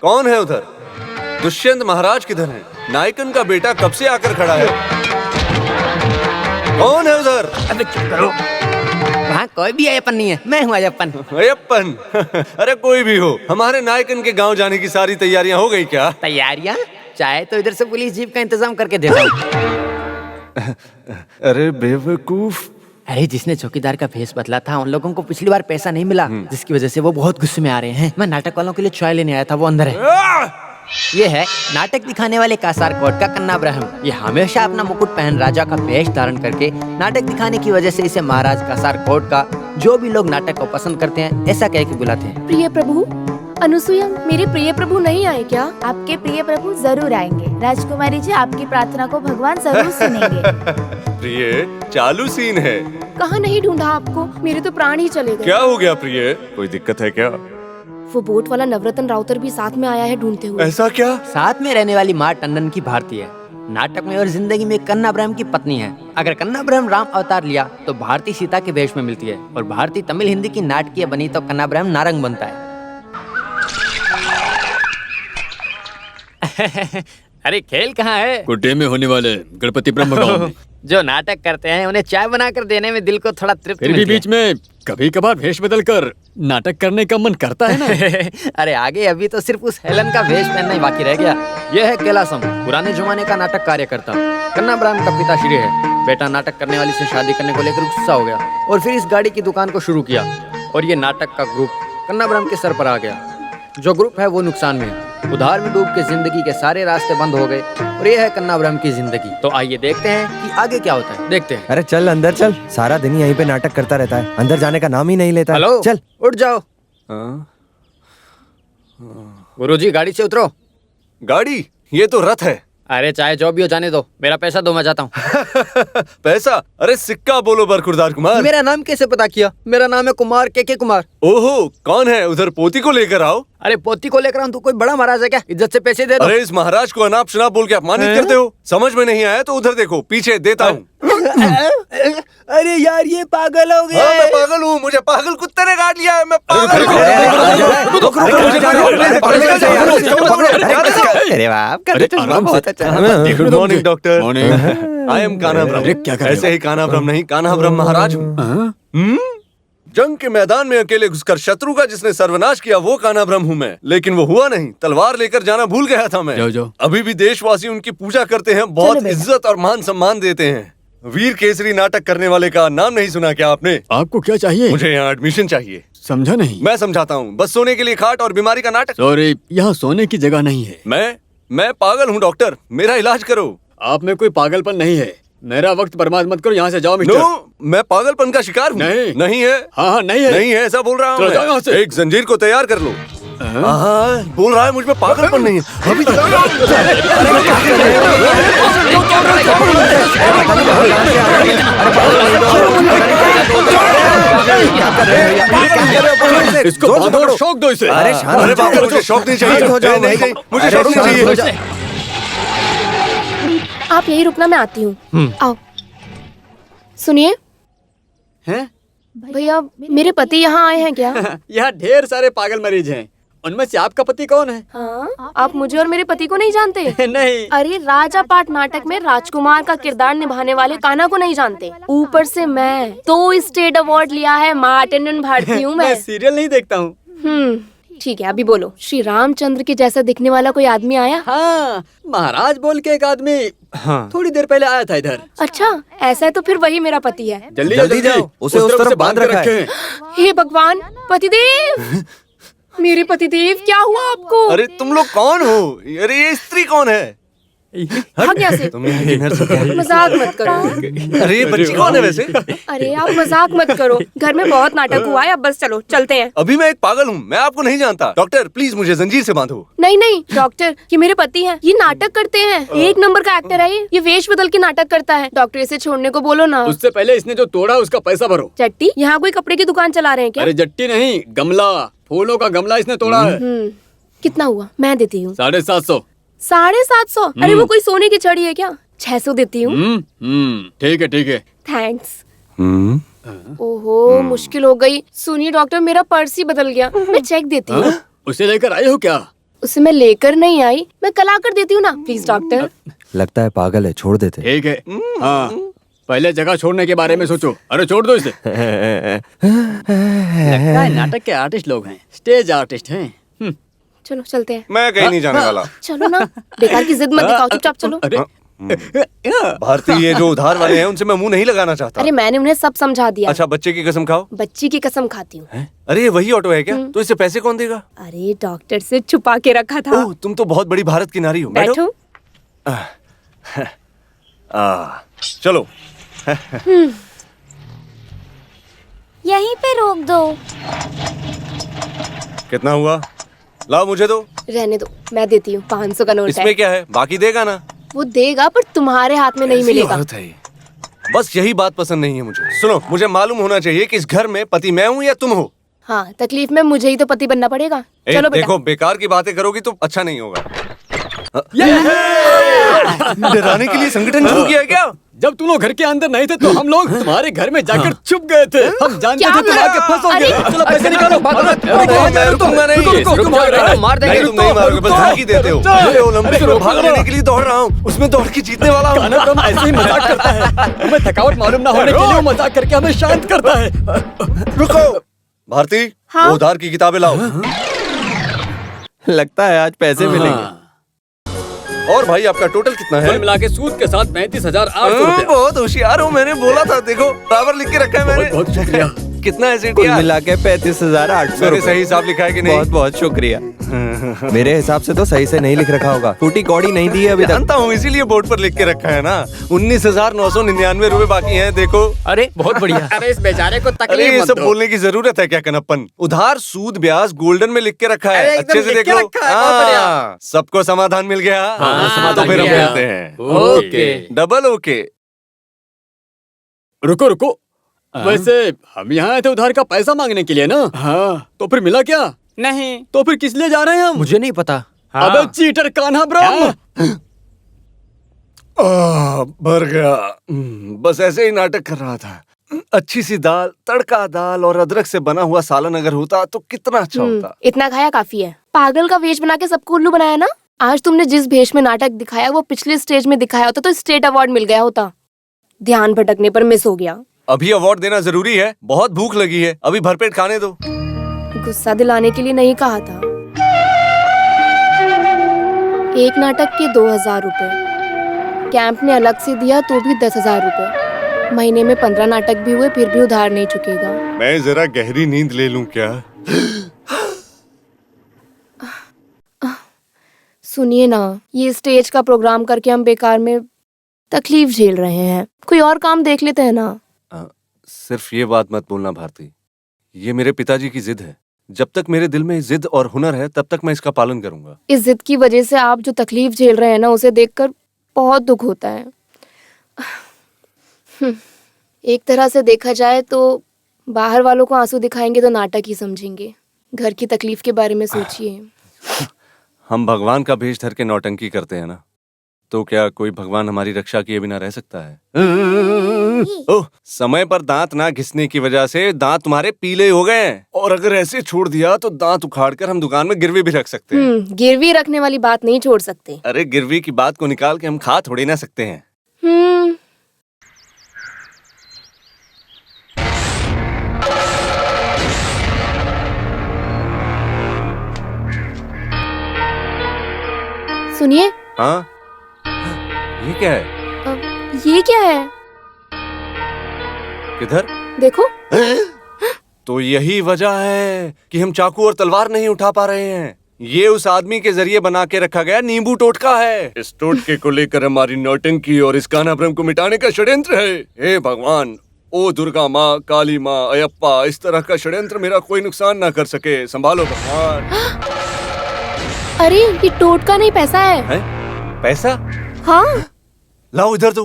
कौन है उधर? दुष्यंत महाराज किधर हैं? नायकन का बेटा कब से आकर खड़ा है? कौन है उधर? अबे चुप करो, वहाँ कोई भी अयप्पन नहीं है, मैं हूँ अयप्पन। अयप्पन? अरे कोई भी हो, हमारे नायकन के गांव जाने की सारी तैयारियां हो गई क्या? तैयारियाँ? चाहे तो इधर से पुलिस जीप का इंतजाम करके देता हूँ। अरे बेवकूफ! अरे जिसने चौकीदार का भेष बदला था उन लोगों को पिछली बार पैसा नहीं मिला, जिसकी वजह से वो बहुत गुस्से में आ रहे हैं। मैं नाटक वालों के लिए चाय लेने आया था, वो अंदर है। ये है नाटक दिखाने वाले कासार कोट का कन्ना ब्रह्म। ये हमेशा अपना मुकुट पहन राजा का वेश धारण करके नाटक दिखाने की वजह से इसे महाराज कासार कोट का जो भी लोग नाटक को पसंद करते हैं ऐसा कह के बुलाते हैं। प्रिय प्रभु, अनुसुईया, मेरे प्रिय प्रभु नहीं आए क्या? आपके प्रिय प्रभु जरूर आएंगे। राजकुमारी जी, आपकी प्रार्थना को भगवान जरूर सुनेंगे। प्रिय, चालू सीन है। कहाँ नहीं ढूंढा आपको, मेरे तो प्राण ही चले गए। क्या हो गया प्रिय? कोई दिक्कत है क्या? वो बोट वाला नवरत्न राउतर भी साथ में आया है ढूंढते हुए। ऐसा क्या? साथ में रहने वाली माँ टंडन की भारती है, नाटक में और जिंदगी में कन्ना ब्रह्म की पत्नी है। अगर कन्ना ब्रह्म राम अवतार लिया तो भारती सीता के वेश में मिलती है, और भारती तमिल हिंदी की नाटकीय बनी तो कन्ना ब्रह्म नारंग बनता है। अरे खेल कहाँ है? गुड्डे में होने वाले गणपति ब्रह्म गांव में। जो नाटक करते हैं उन्हें चाय बनाकर देने में दिल को थोड़ा तृप्ति फिर भी मिलती है। बीच में कभी कभार भेष बदल कर नाटक करने का मन करता है ना। अरे आगे अभी तो सिर्फ उस हेलन का वेश पहनना ही बाकी रह गया। यह है कैलासम, पुराने जमाने का नाटक कार्यकर्ता। कन्ना ब्रह्म का पिताश्री है। बेटा नाटक करने वाली से शादी करने को लेकर गुस्सा हो गया और फिर इस गाड़ी की दुकान को शुरू किया, और ये नाटक का ग्रुप कन्ना ब्रह्म के सर पर आ गया। जो ग्रुप है वो नुकसान में है, उधार में डूब के जिंदगी के सारे रास्ते बंद हो गए, और ये है कन्ना ब्रह्म की जिंदगी। तो आइए देखते हैं कि आगे क्या होता है। देखते हैं। अरे चल अंदर चल, सारा दिन यहीं पे नाटक करता रहता है, अंदर जाने का नाम ही नहीं लेता है। हेलो, चल उठ जाओ। गुरुजी गाड़ी से उतरो। गाड़ी? ये तो रथ है। अरे चाहे जो भी हो जाने दो, मेरा पैसा दो, मैं जाता हूँ। पैसा? अरे सिक्का बोलो बरखुरदार कुमार। मेरा नाम कैसे पता किया? मेरा नाम है कुमार के कुमार। ओहो, कौन है उधर? पोती को लेकर आओ। अरे पोती को लेकर आऊं तो कोई बड़ा महाराज है क्या? इज्जत से पैसे दे दो। अरे इस महाराज को अनाप शनाप बोल के अपमानित करते हो। समझ में नहीं आया तो उधर देखो, पीछे देता हूँ। अरे यार ये पागल हो गया। हाँ, मैं पागल हूँ, मुझे पागल कुत्ते ने काट लिया है। मैं पागल हूँ। अरे वाह, बहुत अच्छा। Good morning doctor. Morning. I am Kanha ब्रह्म। क्या कर रहे हो? ऐसे ही कान्हा ब्रह्म नहीं, कान्हा ब्रह्म महाराज हूँ। जंग के मैदान में अकेले घुसकर शत्रु का जिसने सर्वनाश किया वो कान्हा ब्रह्म हूँ मैं। लेकिन वो हुआ नहीं, तलवार लेकर जाना भूल गया था मैं। जाओ। अभी भी देशवासी उनकी पूजा करते हैं, बहुत इज्जत और मान सम्मान देते हैं। वीर केसरी नाटक करने वाले का नाम नहीं सुना क्या आपने? आपको क्या चाहिए? मुझे यहाँ एडमिशन चाहिए। समझा नहीं। मैं समझाता हूँ, बस सोने के लिए खाट और बीमारी का नाटक। सॉरी, यहाँ सोने की जगह नहीं है। मैं पागल हूँ डॉक्टर, मेरा इलाज करो। आप में कोई पागलपन नहीं है। मेरा वक्त बर्बाद मत करो, यहाँ से जाओ मिस्टर। नो, मैं पागलपन का शिकार हूँ। नहीं है। हाँ, नहीं है। नहीं है, ऐसा बोल रहा चलो जाओ यहाँ हूँ। से। एक जंजीर को तैयार कर लो। हाँ, बोल रहा है मुझ में पागलपन नहीं है। अभी इसको बांधो और शौक दो इसे। अरे अरे बाप रे, मुझे शौक नहीं चाहिए। हो जाओ भाई। नहीं, मुझे शौक नहीं चाहिए। आप यही रुकना, मैं आती हूँ। आओ। सुनिए हैं? भैया, मेरे पति यहाँ आए हैं क्या? यहाँ ढेर सारे पागल मरीज हैं। उनमें से आपका पति कौन है? हाँ, आप मुझे और मेरे पति को नहीं जानते? नहीं। अरे राजा पाठ नाटक में राजकुमार का किरदार निभाने वाले कान्हा को नहीं जानते? ऊपर से मैं 2 स्टेट अवार्ड लिया है, माँ टंडन भारती हूँ मैं। सीरियल नहीं देखता हूँ। ठीक है, अभी बोलो। श्री रामचंद्र के जैसा दिखने वाला कोई आदमी आया? हाँ, महाराज बोल के एक आदमी थोड़ी देर पहले आया था इधर। अच्छा, ऐसा है तो फिर वही मेरा पति है। जल्दी जाओ, उसे उस तरफ बांध रखा है। हे भगवान, पतिदेव! मेरे पतिदेव, क्या हुआ आपको? अरे तुम लोग कौन हो? अरे ये स्त्री कौन है? भाग यहाँ से। तुम यहाँ डिनर से क्या? मजाक मत करो। अरे ये बच्ची कौन है वैसे? अरे आप मजाक मत करो, घर में बहुत नाटक हुआ है, अब बस चलो चलते हैं। अभी मैं एक पागल हूँ, मैं आपको नहीं जानता। डॉक्टर प्लीज मुझे जंजीर से बांधो। नहीं नहीं डॉक्टर, ये मेरे पति हैं, ये नाटक करते हैं, 1 नंबर का एक्टर है ये वेश बदल के नाटक करता है। डॉक्टर इसे छोड़ने को बोलो ना। उससे पहले इसने जो तोड़ा उसका पैसा भरो। चट्टी, यहाँ कोई कपड़े की दुकान चला रहे हैं क्या? अरे जट्टी नहीं, गमला, फूलों का गमला इसने तोड़ा है। कितना हुआ? मैं देती हूँ। 750। 750? अरे वो कोई सोने की छड़ी है क्या? 600 देती हूँ। ठीक है। थैंक्स। ओहो, मुश्किल हो गई। सुनिए डॉक्टर, मेरा पर्स ही बदल गया, मैं चेक देती हूँ। उसे लेकर आए हो क्या? उसे मैं लेकर नहीं आई, मैं कल आकर देती हूँ ना, प्लीज डॉक्टर। लगता है पागल है, छोड़ देते। ठीक है। हाँ, पहले जगह छोड़ने के बारे में सोचो। अरे छोड़ दो इसे। लगता है नाटक के आर्टिस्ट लोग हैं, स्टेज आर्टिस्ट हैं। चलो चलते हैं। मैं कहीं नहीं जाने वाला। चलो ना, बेकार की जिद मत दिखाओ, चुपचाप चलो। अरे भारती, ये जो उधार वाले हैं उनसे मैं मुंह नहीं लगाना चाहता। अरे मैंने उन्हें सब समझा दिया। अच्छा, बच्चे की कसम खाओ। बच्ची की कसम खाती हूँ। अरे ये वही ऑटो है क्या? तो इससे पैसे कौन देगा? अरे डॉक्टर से छुपा के रखा था। ओह, तुम तो बहुत बड़ी भारत की नारी हो। बैठो। चलो। यहीं पे रोक दो। कितना हुआ? लाओ, मुझे दो। रहने दो, मैं देती हूँ। 500 का नोट है। इसमें क्या है? बाकी देगा ना? वो देगा, पर तुम्हारे हाथ में नहीं ऐसी मिलेगा। औरत है ये। बस यही बात पसंद नहीं है मुझे। सुनो, मुझे मालूम होना चाहिए कि इस घर में पति मैं हूँ या तुम हो। हाँ, तकलीफ में मुझे ही तो पति बनना पड़ेगा। ए, चलो बेटा। देखो, बेकार की बातें करोगी तो अच्छा नहीं होगा। डराने के लिए संगठन शुरू किया है क्या? जब तुम लोग घर के अंदर नहीं थे तो हम लोग तुम्हारे घर में जाकर छुप गए थे। हम जानते क्या थे तुम आके फंसोगे। अरे! चलो पैसे निकालो। मैं रुकूंगा नहीं। मार देंगे। नहीं, तुम नहीं मारोगे, बस धमकी देते हो। मैं ओलंपिक में भाग लेने के लिए दौड़ रहा हूँ, उसमें दौड़ के जीतने वाला हूँ। काना ब्रह्म ऐसे ही मजाक करता है। हमें थकावट मालूम ना होने के लिए वो मजाक करके हमें शांत करता है। रुको भारती, हाँ? वो उधार की किताबें लाओ। लगता है आज पैसे मिलेंगे। और भाई, आपका टोटल कितना है? कुल मिला के सूद के साथ 35,800 रुपया। बहुत होशियार हो, मैंने बोला था। देखो, बराबर लिख के रखा है मैंने। बहुत शुक्रिया। कितना है कुल सेठिया? मिला के 35,800। मैंने सही हिसाब लिखा है कि नहीं? बहुत बहुत शुक्रिया। मेरे हिसाब से तो सही से नहीं लिख रखा होगा। फूटी कौड़ी नहीं दी है अभी तक। जानता हूँ, इसीलिए बोर्ड पर लिख के रखा है ना। 19,999 रुपए बाकी हैं। देखो। अरे बहुत बढ़िया। अरे इस बेचारे को अरे तकलीफ ये मत सब दो। बोलने की जरूरत है क्या कनप्पन? उधार, सूद, ब्याज गोल्डन में लिख के रखा है। अरे एकदम अच्छे से लिख देख के लो। रखा है, बहुत बढ़िया। हाँ, सबको समाधान मिल गया। हाँ, तो समाधान फिर हम मिल गया। मिलते हैं। ओके। Double okay. रुको रुको, वैसे हम यहाँ आए थे उधार का पैसा मांगने के लिए ना। हाँ, तो फिर मिला क्या? नहीं, तो फिर किस लिए जा रहे हैं हम? मुझे नहीं पता। अबे चीटर कान्हा ब्रह्म। भर गया। बस ऐसे ही नाटक कर रहा था। अच्छी सी दाल, तड़का दाल और अदरक से बना हुआ सालन अगर होता तो कितना अच्छा होता। इतना खाया काफी है। पागल का वेश बना के सबको उल्लू बनाया ना। आज तुमने जिस भेष में नाटक दिखाया वो पिछले स्टेज में दिखाया होता तो स्टेट अवार्ड मिल गया होता। ध्यान भटकने पर मिस हो गया। अभी अवार्ड देना जरूरी है? बहुत भूख लगी है, अभी भरपेट खाने दो। गुस्सा दिलाने के लिए नहीं कहा था। एक नाटक के 2,000 रुपए, कैंप ने अलग से दिया तो भी 10,000 रुपए। महीने में 15 नाटक भी हुए फिर भी उधार नहीं चुकेगा। मैं जरा गहरी नींद ले लूं क्या? सुनिए ना, ये स्टेज का प्रोग्राम करके हम बेकार में तकलीफ झेल रहे हैं। कोई और काम देख लेते हैं ना। सिर्फ ये बात मत बोलना भारती, ये मेरे पिताजी की जिद है। जब तक मेरे दिल में जिद और हुनर है तब तक मैं इसका पालन करूंगा। इस जिद की वजह से आप जो तकलीफ झेल रहे हैं ना, उसे देखकर बहुत दुख होता है। एक तरह से देखा जाए तो बाहर वालों को आंसू दिखाएंगे तो नाटक ही समझेंगे। घर की तकलीफ के बारे में सोचिए। हम भगवान का भेष धर के नौटंकी करते हैं ना, तो क्या कोई भगवान हमारी रक्षा किए बिना रह सकता है? ओह, समय पर दांत ना घिसने की वजह से दांत तुम्हारे पीले हो गए हैं। और अगर ऐसे छोड़ दिया तो दांत उखाड़ कर हम दुकान में गिरवी भी रख सकते हैं। गिरवी रखने वाली बात नहीं छोड़ सकते। अरे गिरवी की बात को निकाल के हम खा थोड़ी ना सकते हैं। सुनिए। हाँ, ये क्या है? ये क्या है? किधर? देखो। तो यही वजह है कि हम चाकू और तलवार नहीं उठा पा रहे हैं। ये उस आदमी के जरिए बना के रखा गया नींबू टोटका है। इस टोटके को लेकर हमारी नौटंकी और इस कान्हा ब्रह्म को मिटाने का षड्यंत्र है। हे भगवान, ओ दुर्गा माँ, काली माँ, अयप्पा, इस तरह का षड्यंत्र मेरा कोई नुकसान ना कर सके। संभालो भगवान। अरे ये टोटका नहीं, पैसा है। पैसा? हाँ। लाओ इधर दो।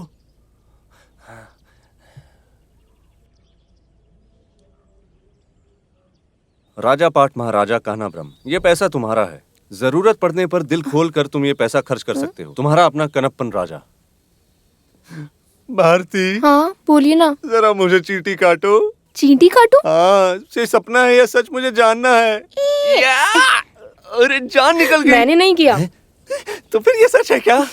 राजा पाठ महाराजा कान्हा ब्रह्म, ये पैसा तुम्हारा है। जरूरत पड़ने पर दिल खोल कर तुम ये पैसा खर्च कर सकते हो। तुम्हारा अपना कनप्पन राजा। भारती। हाँ बोलिए ना। जरा मुझे चींटी काटो। चींटी काटो? हाँ, ये सपना है या सच मुझे जानना है। अरे जान निकल गई। मैंने नहीं किया। तो फिर ये सच है क्या?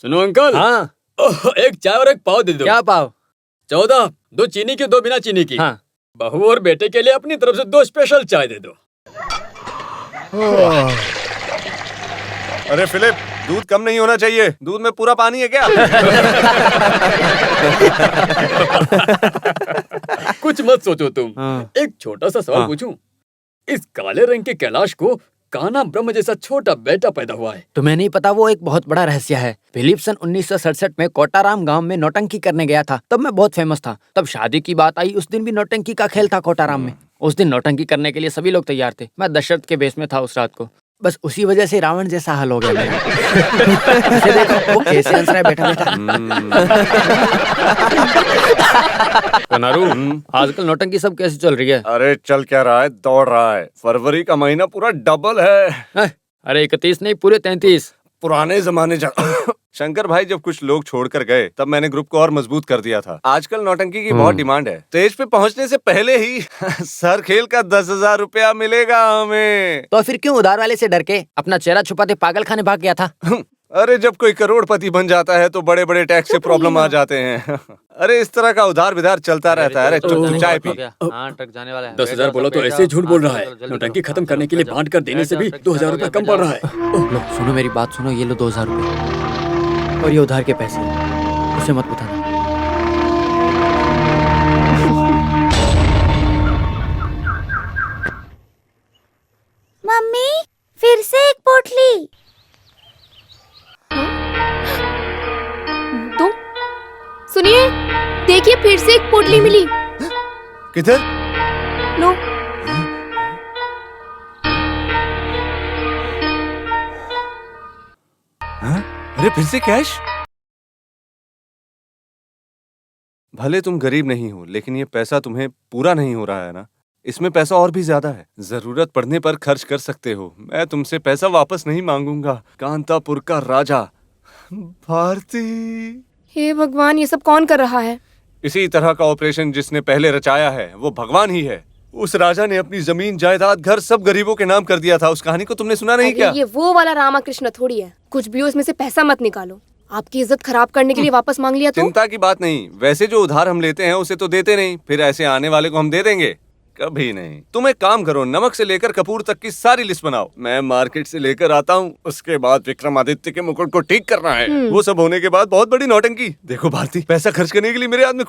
सुनो अंकल। हाँ, एक चाय और एक पाव दे दो। क्या पाव? 14, 2 चीनी की 2 बिना चीनी की। हाँ। बहू और बेटे के लिए अपनी तरफ से 2 स्पेशल चाय दे दो। अरे फिलिप, दूध कम नहीं होना चाहिए। दूध में पूरा पानी है क्या? कुछ मत सोचो तुम। हाँ। एक छोटा सा सवाल पूछूं? इस काले रंग के कैलाश को कान्हा ब्रह्म जैसा छोटा बेटा पैदा हुआ है। तुम्हें नहीं पता, वो एक बहुत बड़ा रहस्य है। फिलिप सन 1967 में कोटाराम गांव में नौटंकी करने गया था। तब मैं बहुत फेमस था। तब शादी की बात आई, उस दिन भी नौटंकी का खेल था कोटाराम में। उस दिन नौटंकी करने के लिए सभी लोग तैयार थे। मैं दशरथ के भेष में था उस रात को। बस उसी वजह से रावण जैसा हाल हो गया मेरा। उसे देखो, वो कैसे हंस रहा है बैठा बैठा। कनारू, आजकल नौटंकी सब कैसे चल रही है? अरे चल क्या रहा है, दौड़ रहा है। फरवरी का महीना पूरा डबल है। अरे 31 नहीं, पूरे 33। पुराने जमाने शंकर भाई जब कुछ लोग छोड़कर गए तब मैंने ग्रुप को और मजबूत कर दिया था। आजकल नौटंकी की बहुत डिमांड है। स्टेज पे पहुंचने से पहले ही सर खेल का 10,000 रुपया मिलेगा हमें। तो फिर क्यों उधार वाले से डर के अपना चेहरा छुपाते पागल खाने भाग गया था? अरे जब कोई करोड़पति बन जाता है तो बड़े बड़े टैक्स से प्रॉब्लम आ जाते हैं। अरे इस तरह का उधार विधार चलता रहता है। अरे चुप चाय पी। हाँ, ट्रक जाने वाला है। 10,000 बोला तो ऐसे ही झूठ बोल रहा है। नौटंकी खत्म करने के लिए बांट कर देने से भी 2,000 रुपया कम पड़ रहा है। लो सुनो मेरी बात सुनो, ये लो 2,000 रुपए और ये उधार के पैसे। उसे मत बताना। मम्मी फिर से एक पोटली। तुम सुनिए, देखिए फिर से एक पोटली मिली। किधर? लो। अरे फिर से कैश? भले तुम गरीब नहीं हो, लेकिन ये पैसा तुम्हें पूरा नहीं हो रहा है ना। इसमें पैसा और भी ज्यादा है। जरूरत पड़ने पर खर्च कर सकते हो। मैं तुमसे पैसा वापस नहीं मांगूंगा। कांतापुर का राजा भारती। हे भगवान, ये सब कौन कर रहा है? इसी तरह का ऑपरेशन जिसने पहले रचाया है वो भगवान ही है। उस राजा ने अपनी जमीन जायदाद घर सब गरीबों के नाम कर दिया था। उस कहानी को तुमने सुना नहीं अरे क्या? ये वो वाला रामाकृष्ण थोड़ी है। कुछ भी हो, इसमें से पैसा मत निकालो। आपकी इज्जत खराब करने के लिए वापस मांग लिया तो? चिंता की बात नहीं। वैसे जो उधार हम लेते हैं उसे तो देते नहीं, फिर ऐसे आने वाले को हम दे देंगे? कभी नहीं। तुम एक काम करो, नमक से लेकर कपूर तक की सारी लिस्ट बनाओ। मैं मार्केट से लेकर आता हूँ। उसके बाद विक्रमादित्य के मुकुट को ठीक करना है। वो सब होने के बाद बहुत बड़ी नौटंकी। देखो भारती, पैसा खर्च करने के लिए मेरे हाथ में